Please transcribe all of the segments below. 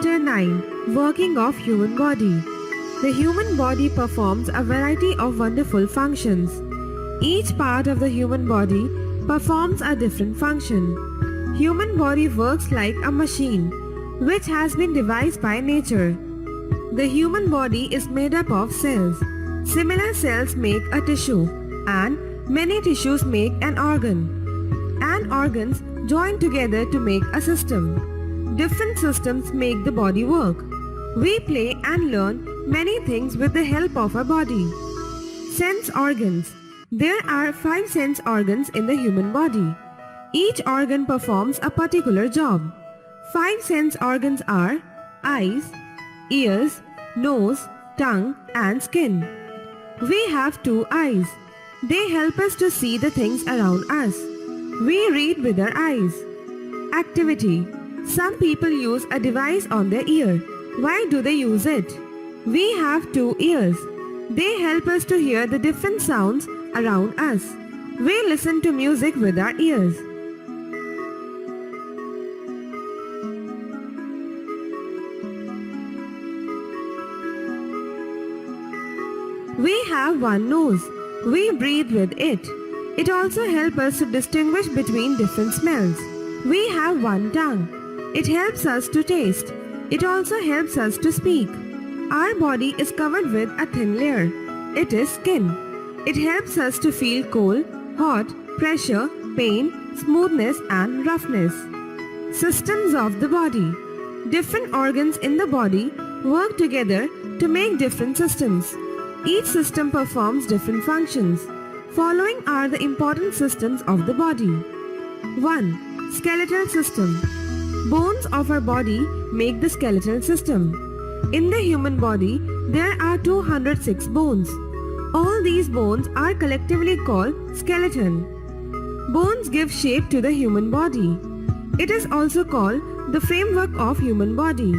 Chapter 9. Working of Human Body. The human body performs a variety of wonderful functions. Each part of the human body performs a different function. Human body works like a machine, which has been devised by nature. The human body is made up of cells. Similar cells make a tissue, and many tissues make an organ. And organs join together to make a system. Different systems make the body work. We play and learn many things with the help of our body. Sense organs. There are 5 sense organs in the human body. Each organ performs a particular job. 5 sense organs are eyes, ears, nose, tongue, and skin. We have 2 eyes. They help us to see the things around us. We read with our eyes. Activity. Some people use a device on their ear. Why do they use it? We have 2 ears. They help us to hear the different sounds around us. We listen to music with our ears. We have 1 nose. We breathe with it. It also helps us to distinguish between different smells. We have 1 tongue. It helps us to taste. It also helps us to speak. Our body is covered with a thin layer. It is skin. It helps us to feel cold, hot, pressure, pain, smoothness, and roughness. Systems of the body. Different organs in the body work together to make different systems. Each system performs different functions. Following are the important systems of the body. 1. Skeletal system. Bones of our body make the skeletal system. In the human body, there are 206 bones. All these bones are collectively called skeleton. Bones give shape to the human body. It is also called the framework of human body.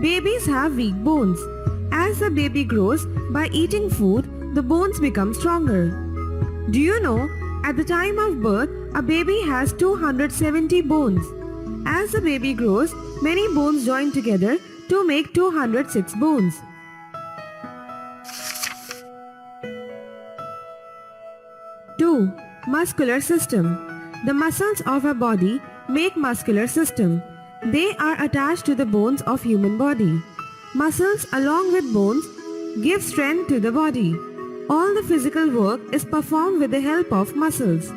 Babies have weak bones. As the baby grows, by eating food, the bones become stronger. Do you know, at the time of birth, a baby has 270 bones. As the baby grows, many bones join together to make 206 bones. 2. Muscular system. The muscles of our body make muscular system. They are attached to the bones of human body. Muscles along with bones give strength to the body. All the physical work is performed with the help of muscles.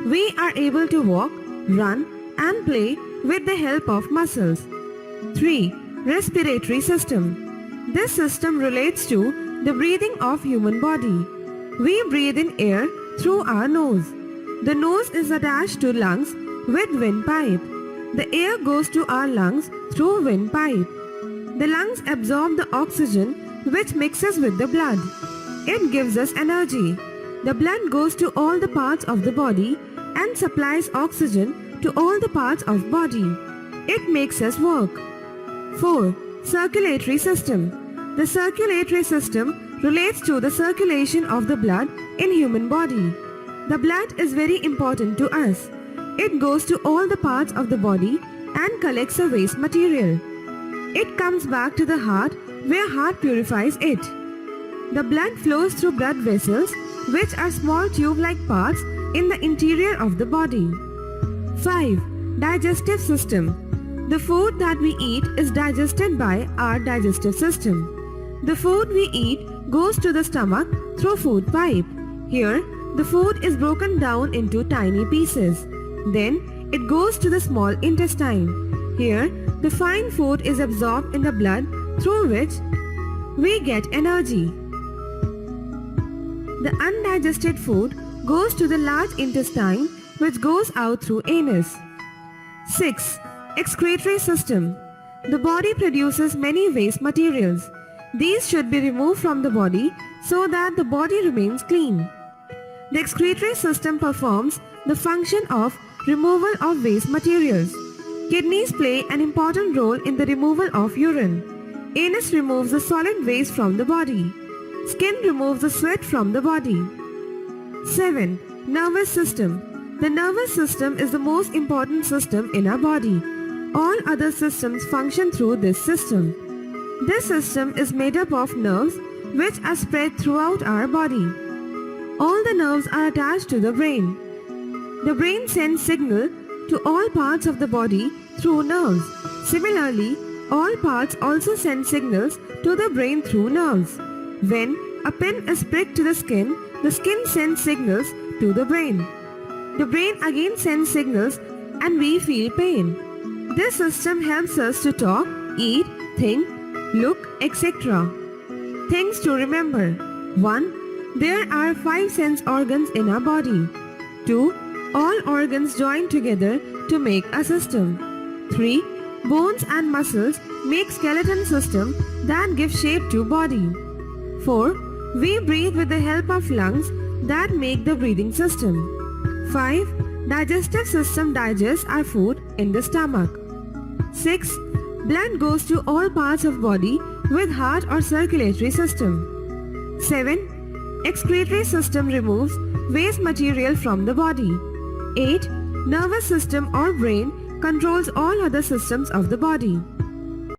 We are able to walk, run, and play with the help of muscles. 3. Respiratory system. This system relates to the breathing of human body. We breathe in air through our nose. The nose is attached to lungs with windpipe. The air goes to our lungs through windpipe. The lungs absorb the oxygen which mixes with the blood. It gives us energy. The blood goes to all the parts of the body and supplies oxygen to all the parts of body. It makes us work. 4. Circulatory system. The circulatory system relates to the circulation of the blood in human body. The blood is very important to us. It goes to all the parts of the body and collects the waste material. It comes back to the heart where heart purifies it. The blood flows through blood vessels which are small tube-like parts in the interior of the body. 5. Digestive system. The food that we eat is digested by our digestive system. The food we eat goes to the stomach through food pipe. Here, the food is broken down into tiny pieces. Then, it goes to the small intestine. Here, the fine food is absorbed in the blood through which we get energy. The undigested food goes to the large intestine which goes out through anus. 6. Excretory system. The body produces many waste materials. These should be removed from the body so that the body remains clean. The excretory system performs the function of removal of waste materials. Kidneys play an important role in the removal of urine. Anus removes the solid waste from the body. Skin removes the sweat from the body. 7. Nervous system. The nervous system is the most important system in our body. All other systems function through this system. This system is made up of nerves which are spread throughout our body. All the nerves are attached to the brain. The brain sends signal to all parts of the body through nerves. Similarly, all parts also send signals to the brain through nerves. When a pin is pricked to the skin sends signals to the brain. The brain again sends signals and we feel pain. This system helps us to talk, eat, think, look, etc. Things to remember. 1. There are 5 sense organs in our body. 2. All organs join together to make a system. 3. Bones and muscles make skeleton system that give shape to body. 4. We breathe with the help of lungs that make the breathing system. 5. Digestive system digests our food in the stomach. 6. Blood goes to all parts of body with heart or circulatory system. 7. Excretory system removes waste material from the body. 8. Nervous system or brain controls all other systems of the body.